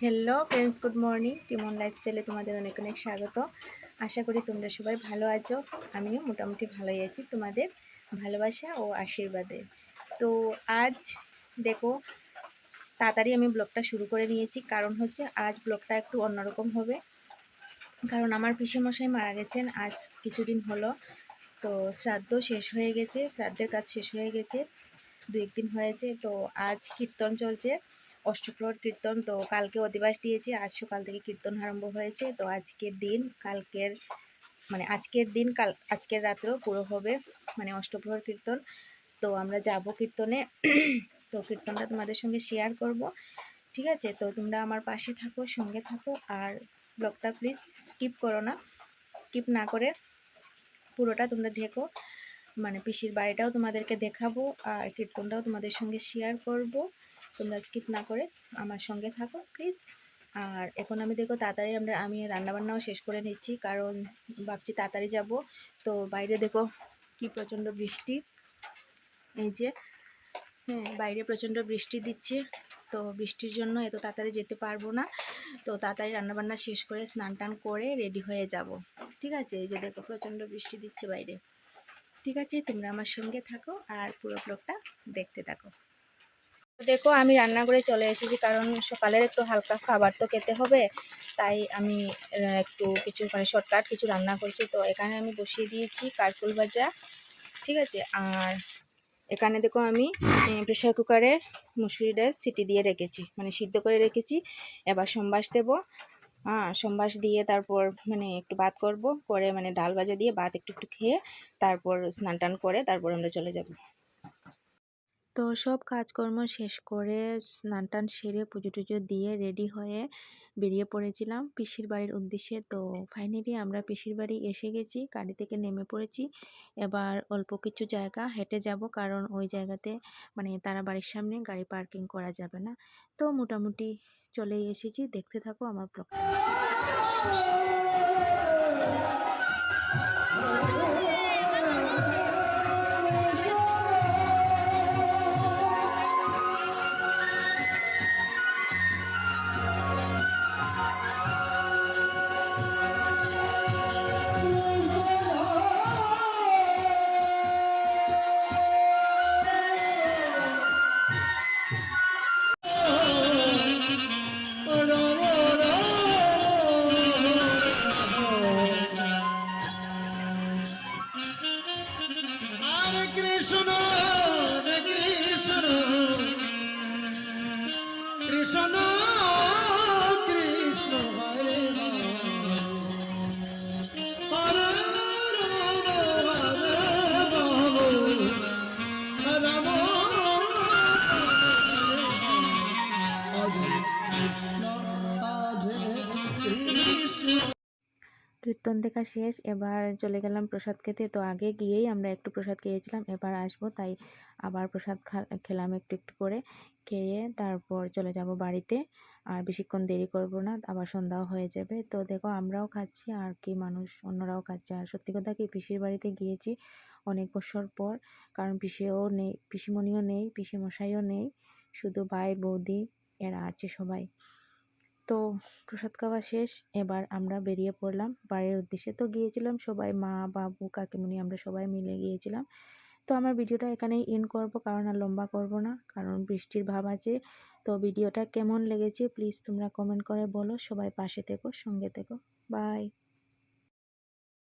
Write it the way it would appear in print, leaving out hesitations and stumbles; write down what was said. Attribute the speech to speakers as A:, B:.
A: Hello friends, good morning. টিমন লাইফস্টাইলে তোমাদের অনেক অনেক স্বাগত। আশা করি তোমরা সবাই ভালো আছো। আমিও মোটামুটি ভালোই আছি তোমাদের ভালোবাসা ও আশীর্বাদে। তো আজ দেখো, তাড়াতাড়ি আমি ব্লগটা শুরু করে নিয়েছি, কারণ হচ্ছে আজ ব্লগটা একটু অন্যরকম হবে। কারণ আমার পিসেমশাই মারা গেছেন আজ কিছুদিন হলো। তো শ্রাদ্ধ শেষ হয়ে গেছে, শ্রাদ্ধের কাজ শেষ হয়ে গেছে, দু একদিন হয়েছে। তো আজ কীর্তন চলছে, অষ্টপ্রহর কীর্তন। তো কালকে অধিবাস দিয়েছি, আজ সকাল থেকে কীর্তন আরম্ভ হয়েছে। তো আজকের দিন কালকের আজকের দিন আজকের রাত্রেও পুরো হবে, অষ্টপ্রহর কীর্তন। তো আমরা যাব কীর্তনে। তো কীর্তনটা তোমাদের সঙ্গে শেয়ার করব, ঠিক আছে? তো তোমরা আমার পাশে থাকো, সঙ্গে থাকো, আর ব্লগটা প্লিজ স্কিপ করো না। স্কিপ না করে পুরোটা তোমরা দেখো। পিসির বাড়িটাও তোমাদেরকে দেখাবো, আর কীর্তনটাও তোমাদের সঙ্গে শেয়ার করব। তোমরা স্কিপ না করে আমার সঙ্গে থাকো প্লিজ। আর এখন আমি দেখো তাড়াতাড়ি আমি রান্নাবান্নাও শেষ করে নিচ্ছি, কারণ ভাবছি তাড়াতাড়ি যাব। তো বাইরে দেখো কি প্রচণ্ড বৃষ্টি, এই যে, হ্যাঁ, বাইরে প্রচণ্ড বৃষ্টি দিচ্ছে। তো বৃষ্টির জন্য এত তাড়াতাড়ি যেতে পারবো না। তো তাড়াতাড়ি রান্নাবান্না শেষ করে স্নান টান করে রেডি হয়ে যাব, ঠিক আছে? এই যে দেখো প্রচণ্ড বৃষ্টি দিচ্ছে বাইরে। ঠিক আছে, তোমরা আমার সঙ্গে থাকো আর পুরো ব্লগটা দেখতে থাকো। দেখো আমি রান্না করে চলে এসেছি, কারণ সকালের একটু হালকা খাবার তো খেতে হবে। তাই আমি একটু কিছু শর্টকাট কিছু রান্না করছি। তো এখানে আমি বসিয়ে দিয়েছি কারফুল ভাজা, ঠিক আছে? আর এখানে দেখো আমি প্রেশার কুকারে মুসুরি ডাল সিটি দিয়ে রেখেছি, সিদ্ধ করে রেখেছি। এবার সম্বাস দেবো। সম্বাস দিয়ে তারপর একটু ভাত করব, করে ডাল ভাজা দিয়ে ভাত একটু একটু খেয়ে তারপর স্নান টান করে তারপর আমরা চলে যাব। তো সব কাজকর্ম শেষ করে স্নান টান সেরে পুজো টুজো দিয়ে রেডি হয়ে বেরিয়ে পড়েছিলাম পিসির বাড়ির উদ্দেশ্যে। তো ফাইনালি আমরা পিসির বাড়ি এসে গেছি, গাড়ি থেকে নেমে পড়েছি। এবার অল্প কিছু জায়গা হেঁটে যাব, কারণ ওই জায়গাতে তারা বাড়ির সামনে গাড়ি পার্কিং করা যাবে না। তো মোটামুটি চলেই এসেছি, দেখতে থাকো আমার ব্লগটা।
B: কৃষ্ণ কৃষ্ণ কৃষ্ণ হরে হরে রাম
A: কীর্তন দেখা শেষ, এবার চলে গেলাম প্রসাদ খেতে। তো আগে গিয়েই আমরা একটু প্রসাদ খেয়েছিলাম, এবার আসবো তাই আবার প্রসাদ খেলাম একটু একটু করে। খেয়ে তারপর চলে যাব বাড়িতে। আর বেশিক্ষণ দেরি করব না, আবার সন্ধ্যাও হয়ে যাবে। তো দেখো আমরাও খাচ্ছি, আর কি মানুষ অন্যরাও খাচ্ছে। আর সত্যি কথা কি, পিসির বাড়িতে গিয়েছি অনেক বছর পর, কারণ পিসিও নেই, পিসিমণিও নেই, পিসিমশাইও নেই, শুধু ভাই বৌদি এরা আছে সবাই। তো প্রসাদ খাওয়া শেষ, এবার আমরা বেরিয়ে পড়লাম বাড়ির উদ্দেশ্যে। তো গিয়েছিলাম সবাই, মা বাবু কাকিমুনি, আমরা সবাই মিলে গিয়েছিলাম। তো আমার ভিডিওটা এখানেই এন্ড করব, কারণ আর লম্বা করব না, কারণ বৃষ্টির ভাব আছে। তো ভিডিওটা কেমন লেগেছে প্লিজ তোমরা কমেন্ট করে বলো। সবাই পাশে থেকো, সঙ্গে থেকো। বাই।